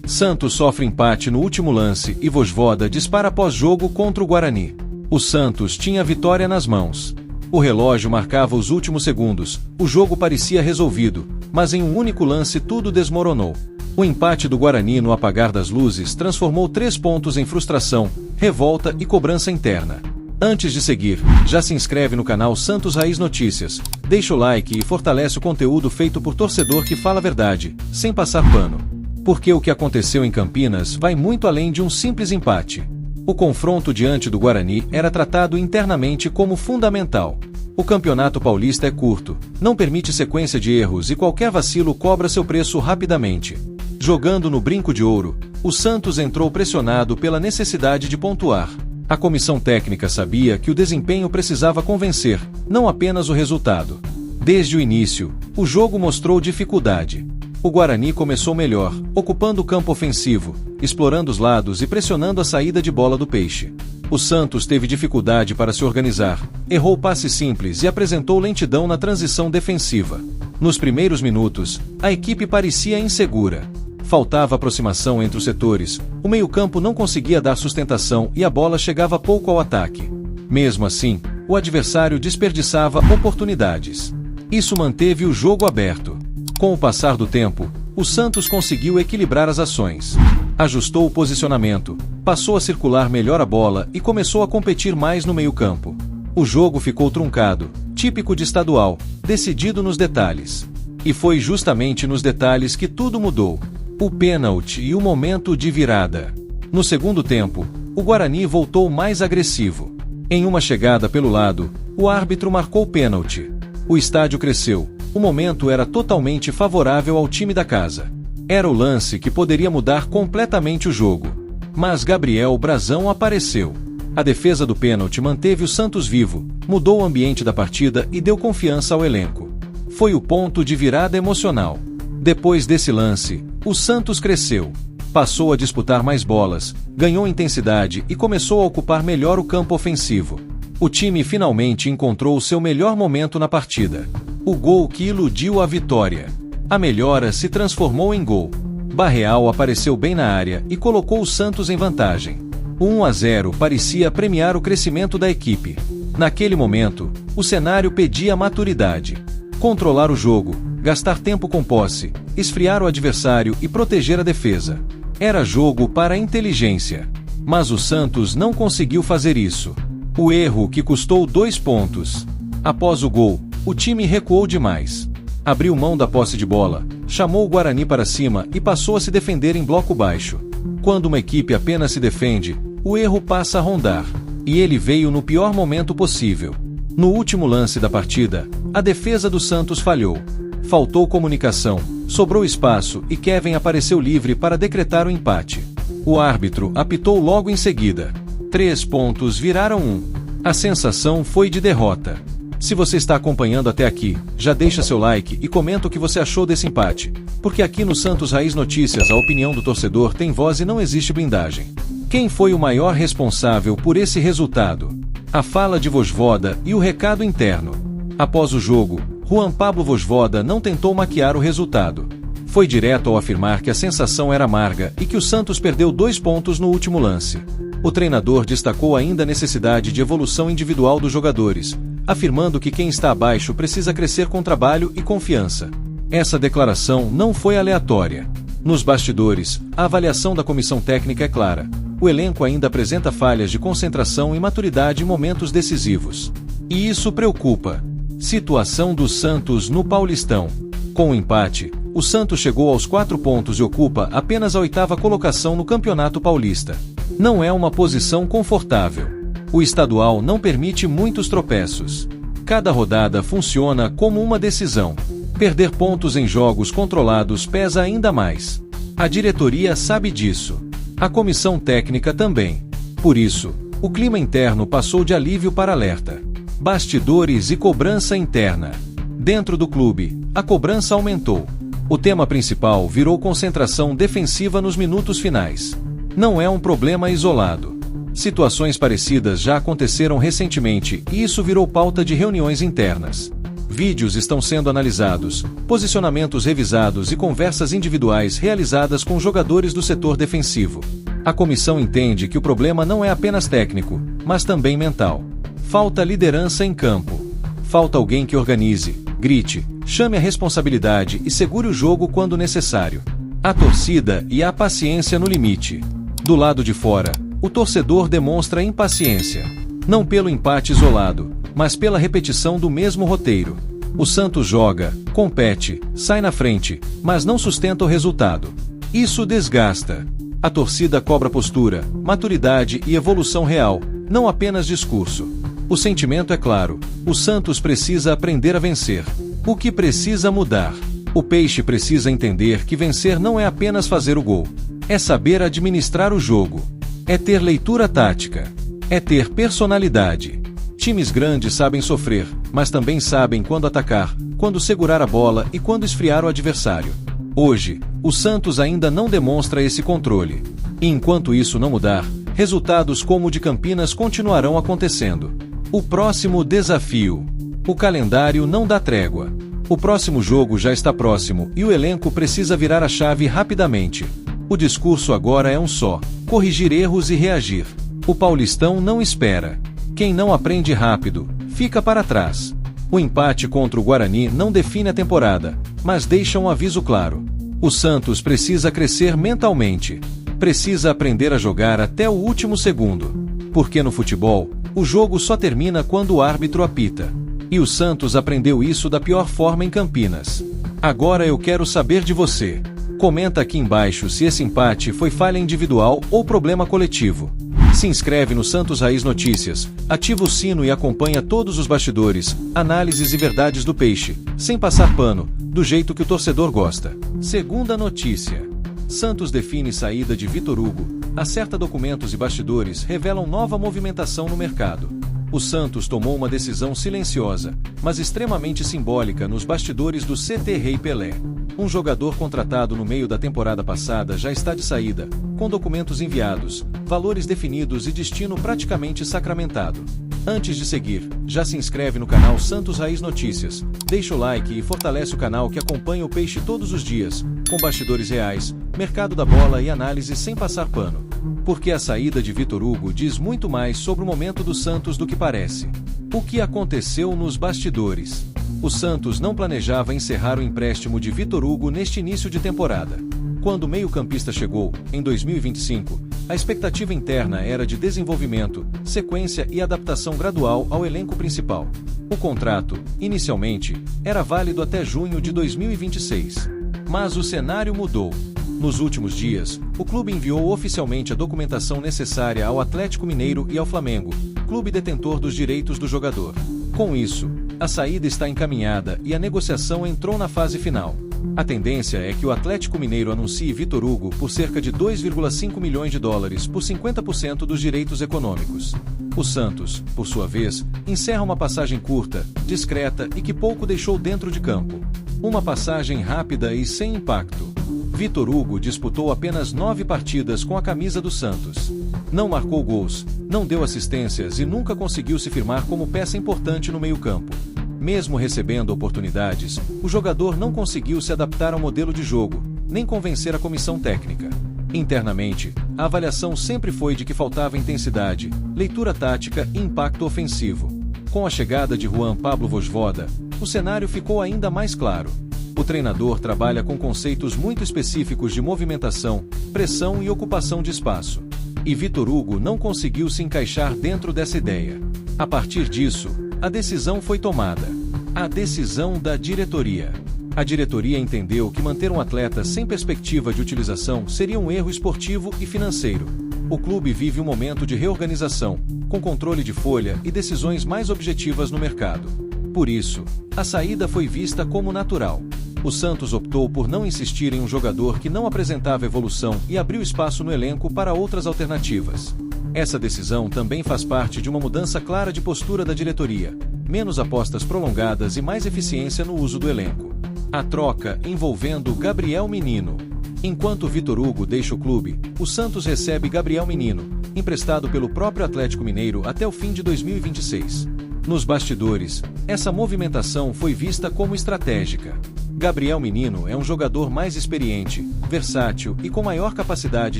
Santos sofre empate no último lance e Vojvoda dispara pós-jogo contra o Guarani. O Santos tinha a vitória nas mãos. O relógio marcava os últimos segundos, o jogo parecia resolvido, mas em um único lance tudo desmoronou. O empate do Guarani no apagar das luzes transformou 3 pontos em frustração, revolta e cobrança interna. Antes de seguir, já se inscreve no canal Santos Raiz Notícias, deixa o like e fortalece o conteúdo feito por torcedor que fala a verdade, sem passar pano. Porque o que aconteceu em Campinas vai muito além de um simples empate. O confronto diante do Guarani era tratado internamente como fundamental. O Campeonato Paulista é curto, não permite sequência de erros e qualquer vacilo cobra seu preço rapidamente. Jogando no brinco de ouro, o Santos entrou pressionado pela necessidade de pontuar. A comissão técnica sabia que o desempenho precisava convencer, não apenas o resultado. Desde o início, o jogo mostrou dificuldade. O Guarani começou melhor, ocupando o campo ofensivo, explorando os lados e pressionando a saída de bola do Peixe. O Santos teve dificuldade para se organizar, errou passes simples e apresentou lentidão na transição defensiva. Nos primeiros minutos, a equipe parecia insegura. Faltava aproximação entre os setores, o meio-campo não conseguia dar sustentação e a bola chegava pouco ao ataque. Mesmo assim, o adversário desperdiçava oportunidades. Isso manteve o jogo aberto. Com o passar do tempo, o Santos conseguiu equilibrar as ações. Ajustou o posicionamento, passou a circular melhor a bola e começou a competir mais no meio-campo. O jogo ficou truncado, típico de estadual, decidido nos detalhes. E foi justamente nos detalhes que tudo mudou. O pênalti e o momento de virada. No segundo tempo, o Guarani voltou mais agressivo. Em uma chegada pelo lado, o árbitro marcou o pênalti. O estádio cresceu. O momento era totalmente favorável ao time da casa. Era o lance que poderia mudar completamente o jogo. Mas Gabriel Brazão apareceu. A defesa do pênalti manteve o Santos vivo, mudou o ambiente da partida e deu confiança ao elenco. Foi o ponto de virada emocional. Depois desse lance, o Santos cresceu. Passou a disputar mais bolas, ganhou intensidade e começou a ocupar melhor o campo ofensivo. O time finalmente encontrou o seu melhor momento na partida. O gol que iludiu a vitória. A melhora se transformou em gol. Barreal apareceu bem na área e colocou o Santos em vantagem. O 1-0 parecia premiar o crescimento da equipe. Naquele momento, o cenário pedia maturidade. Controlar o jogo, gastar tempo com posse, esfriar o adversário e proteger a defesa. Era jogo para a inteligência. Mas o Santos não conseguiu fazer isso. O erro que custou 2 pontos. Após o gol, o time recuou demais. Abriu mão da posse de bola, chamou o Guarani para cima e passou a se defender em bloco baixo. Quando uma equipe apenas se defende, o erro passa a rondar. E ele veio no pior momento possível. No último lance da partida, a defesa do Santos falhou. Faltou comunicação, sobrou espaço e Kevin apareceu livre para decretar o empate. O árbitro apitou logo em seguida. 3 pontos viraram 1. A sensação foi de derrota. Se você está acompanhando até aqui, já deixa seu like e comenta o que você achou desse empate, porque aqui no Santos Raiz Notícias a opinião do torcedor tem voz e não existe blindagem. Quem foi o maior responsável por esse resultado? A fala de Vojvoda e o recado interno. Após o jogo, Juan Pablo Vojvoda não tentou maquiar o resultado. Foi direto ao afirmar que a sensação era amarga e que o Santos perdeu 2 pontos no último lance. O treinador destacou ainda a necessidade de evolução individual dos jogadores, afirmando que quem está abaixo precisa crescer com trabalho e confiança. Essa declaração não foi aleatória. Nos bastidores, a avaliação da comissão técnica é clara. O elenco ainda apresenta falhas de concentração e maturidade em momentos decisivos. E isso preocupa. Situação do Santos no Paulistão. Com o empate, o Santos chegou aos 4 pontos e ocupa apenas a 8ª colocação no Campeonato Paulista. Não é uma posição confortável. O estadual não permite muitos tropeços. Cada rodada funciona como uma decisão. Perder pontos em jogos controlados pesa ainda mais. A diretoria sabe disso. A comissão técnica também. Por isso, o clima interno passou de alívio para alerta. Bastidores e cobrança interna. Dentro do clube, a cobrança aumentou. O tema principal virou concentração defensiva nos minutos finais. Não é um problema isolado. Situações parecidas já aconteceram recentemente e isso virou pauta de reuniões internas. Vídeos estão sendo analisados, posicionamentos revisados e conversas individuais realizadas com jogadores do setor defensivo. A comissão entende que o problema não é apenas técnico, mas também mental. Falta liderança em campo. Falta alguém que organize, grite, chame a responsabilidade e segure o jogo quando necessário. A torcida e a paciência no limite. Do lado de fora, o torcedor demonstra impaciência. Não pelo empate isolado, mas pela repetição do mesmo roteiro. O Santos joga, compete, sai na frente, mas não sustenta o resultado. Isso desgasta. A torcida cobra postura, maturidade e evolução real, não apenas discurso. O sentimento é claro: o Santos precisa aprender a vencer. O que precisa mudar? O Peixe precisa entender que vencer não é apenas fazer o gol. É saber administrar o jogo. É ter leitura tática. É ter personalidade. Times grandes sabem sofrer, mas também sabem quando atacar, quando segurar a bola e quando esfriar o adversário. Hoje, o Santos ainda não demonstra esse controle. E enquanto isso não mudar, resultados como o de Campinas continuarão acontecendo. O próximo desafio. O calendário não dá trégua. O próximo jogo já está próximo e o elenco precisa virar a chave rapidamente. O discurso agora é um só: corrigir erros e reagir. O Paulistão não espera. Quem não aprende rápido, fica para trás. O empate contra o Guarani não define a temporada, mas deixa um aviso claro. O Santos precisa crescer mentalmente. Precisa aprender a jogar até o último segundo. Porque no futebol, o jogo só termina quando o árbitro apita. E o Santos aprendeu isso da pior forma em Campinas. Agora eu quero saber de você. Comenta aqui embaixo se esse empate foi falha individual ou problema coletivo. Se inscreve no Santos Raiz Notícias, ativa o sino e acompanha todos os bastidores, análises e verdades do Peixe, sem passar pano, do jeito que o torcedor gosta. Segunda notícia. Santos define saída de Vitor Hugo, acerta documentos e bastidores revelam nova movimentação no mercado. O Santos tomou uma decisão silenciosa, mas extremamente simbólica nos bastidores do CT Rei Pelé. Um jogador contratado no meio da temporada passada já está de saída, com documentos enviados, valores definidos e destino praticamente sacramentado. Antes de seguir, já se inscreve no canal Santos Raiz Notícias, deixa o like e fortalece o canal que acompanha o Peixe todos os dias, com bastidores reais, mercado da bola e análise sem passar pano. Porque a saída de Vitor Hugo diz muito mais sobre o momento do Santos do que parece. O que aconteceu nos bastidores? O Santos não planejava encerrar o empréstimo de Vitor Hugo neste início de temporada. Quando o meio-campista chegou, em 2025, a expectativa interna era de desenvolvimento, sequência e adaptação gradual ao elenco principal. O contrato, inicialmente, era válido até junho de 2026. Mas o cenário mudou. Nos últimos dias, o clube enviou oficialmente a documentação necessária ao Atlético Mineiro e ao Flamengo, clube detentor dos direitos do jogador. Com isso, a saída está encaminhada e a negociação entrou na fase final. A tendência é que o Atlético Mineiro anuncie Vitor Hugo por cerca de 2,5 milhões de dólares por 50% dos direitos econômicos. O Santos, por sua vez, encerra uma passagem curta, discreta e que pouco deixou dentro de campo. Uma passagem rápida e sem impacto. Vitor Hugo disputou apenas 9 partidas com a camisa do Santos. Não marcou gols, não deu assistências e nunca conseguiu se firmar como peça importante no meio-campo. Mesmo recebendo oportunidades, o jogador não conseguiu se adaptar ao modelo de jogo, nem convencer a comissão técnica. Internamente, a avaliação sempre foi de que faltava intensidade, leitura tática e impacto ofensivo. Com a chegada de Juan Pablo Vojvoda, o cenário ficou ainda mais claro. O treinador trabalha com conceitos muito específicos de movimentação, pressão e ocupação de espaço. E Vitor Hugo não conseguiu se encaixar dentro dessa ideia. A partir disso, a decisão foi tomada. A decisão da diretoria. A diretoria entendeu que manter um atleta sem perspectiva de utilização seria um erro esportivo e financeiro. O clube vive um momento de reorganização, com controle de folha e decisões mais objetivas no mercado. Por isso, a saída foi vista como natural. O Santos optou por não insistir em um jogador que não apresentava evolução e abriu espaço no elenco para outras alternativas. Essa decisão também faz parte de uma mudança clara de postura da diretoria, menos apostas prolongadas e mais eficiência no uso do elenco. A troca envolvendo Gabriel Menino. Enquanto Vitor Hugo deixa o clube, o Santos recebe Gabriel Menino, emprestado pelo próprio Atlético Mineiro até o fim de 2026. Nos bastidores, essa movimentação foi vista como estratégica. Gabriel Menino é um jogador mais experiente, versátil e com maior capacidade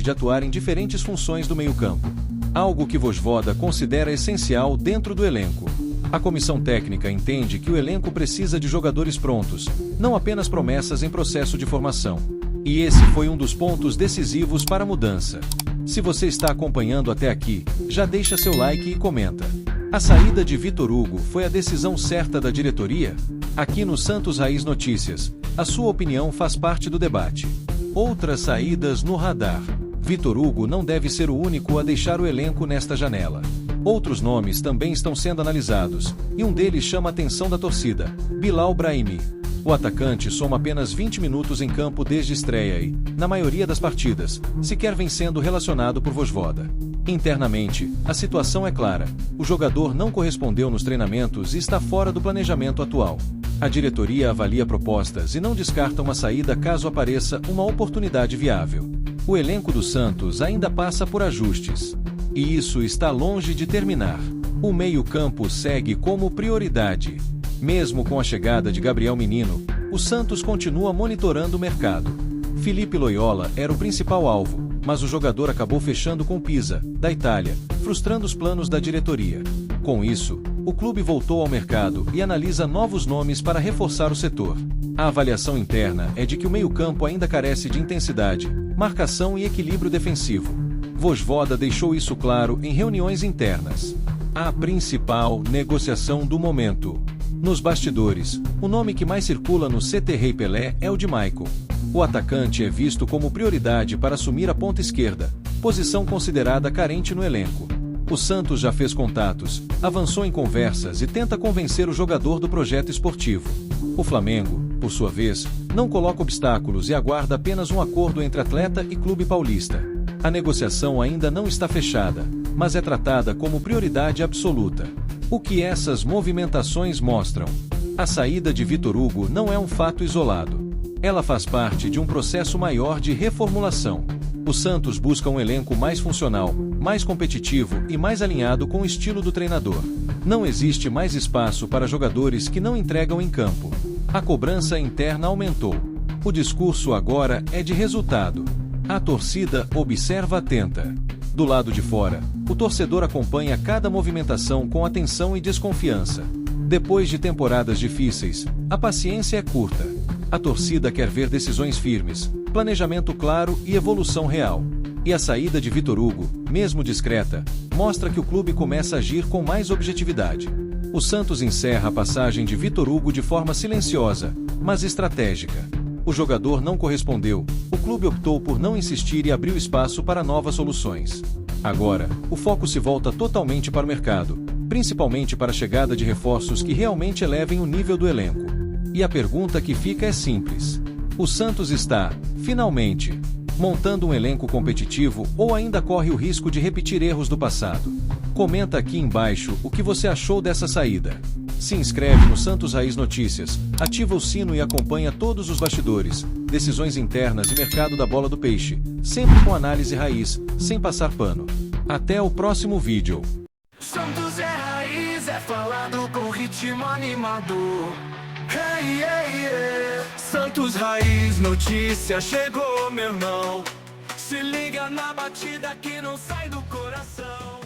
de atuar em diferentes funções do meio-campo. Algo que Vojvoda considera essencial dentro do elenco. A comissão técnica entende que o elenco precisa de jogadores prontos, não apenas promessas em processo de formação. E esse foi um dos pontos decisivos para a mudança. Se você está acompanhando até aqui, já deixa seu like e comenta. A saída de Vitor Hugo foi a decisão certa da diretoria? Aqui no Santos Raiz Notícias, a sua opinião faz parte do debate. Outras saídas no radar. Vitor Hugo não deve ser o único a deixar o elenco nesta janela. Outros nomes também estão sendo analisados, e um deles chama a atenção da torcida: Bilal Brahimi. O atacante soma apenas 20 minutos em campo desde estreia e, na maioria das partidas, sequer vem sendo relacionado por Vojvoda. Internamente, a situação é clara: o jogador não correspondeu nos treinamentos e está fora do planejamento atual. A diretoria avalia propostas e não descarta uma saída caso apareça uma oportunidade viável. O elenco do Santos ainda passa por ajustes. E isso está longe de terminar. O meio-campo segue como prioridade. Mesmo com a chegada de Gabriel Menino, o Santos continua monitorando o mercado. Filipe Loyola era o principal alvo, mas o jogador acabou fechando com Pisa, da Itália, frustrando os planos da diretoria. Com isso, o clube voltou ao mercado e analisa novos nomes para reforçar o setor. A avaliação interna é de que o meio-campo ainda carece de intensidade, marcação e equilíbrio defensivo. Vojvoda deixou isso claro em reuniões internas. A principal negociação do momento. Nos bastidores, o nome que mais circula no CT Rei Pelé é o de Maicon. O atacante é visto como prioridade para assumir a ponta esquerda, posição considerada carente no elenco. O Santos já fez contatos, avançou em conversas e tenta convencer o jogador do projeto esportivo. O Flamengo, por sua vez, não coloca obstáculos e aguarda apenas um acordo entre atleta e clube paulista. A negociação ainda não está fechada, mas é tratada como prioridade absoluta. O que essas movimentações mostram? A saída de Vitor Hugo não é um fato isolado. Ela faz parte de um processo maior de reformulação. O Santos busca um elenco mais funcional, mais competitivo e mais alinhado com o estilo do treinador. Não existe mais espaço para jogadores que não entregam em campo. A cobrança interna aumentou. O discurso agora é de resultado. A torcida observa atenta. Do lado de fora, o torcedor acompanha cada movimentação com atenção e desconfiança. Depois de temporadas difíceis, a paciência é curta. A torcida quer ver decisões firmes, planejamento claro e evolução real. E a saída de Vitor Hugo, mesmo discreta, mostra que o clube começa a agir com mais objetividade. O Santos encerra a passagem de Vitor Hugo de forma silenciosa, mas estratégica. O jogador não correspondeu, o clube optou por não insistir e abriu espaço para novas soluções. Agora, o foco se volta totalmente para o mercado, principalmente para a chegada de reforços que realmente elevem o nível do elenco. E a pergunta que fica é simples: o Santos está, finalmente, montando um elenco competitivo ou ainda corre o risco de repetir erros do passado? Comenta aqui embaixo o que você achou dessa saída. Se inscreve no Santos Raiz Notícias, ativa o sino e acompanha todos os bastidores, decisões internas e mercado da bola do peixe, sempre com análise raiz, sem passar pano. Até o próximo vídeo. Santos é raiz, é falado com ritmo animado. Hey, hey, hey. Santos Raiz Notícia chegou, meu irmão. Se liga na batida que não sai do coração.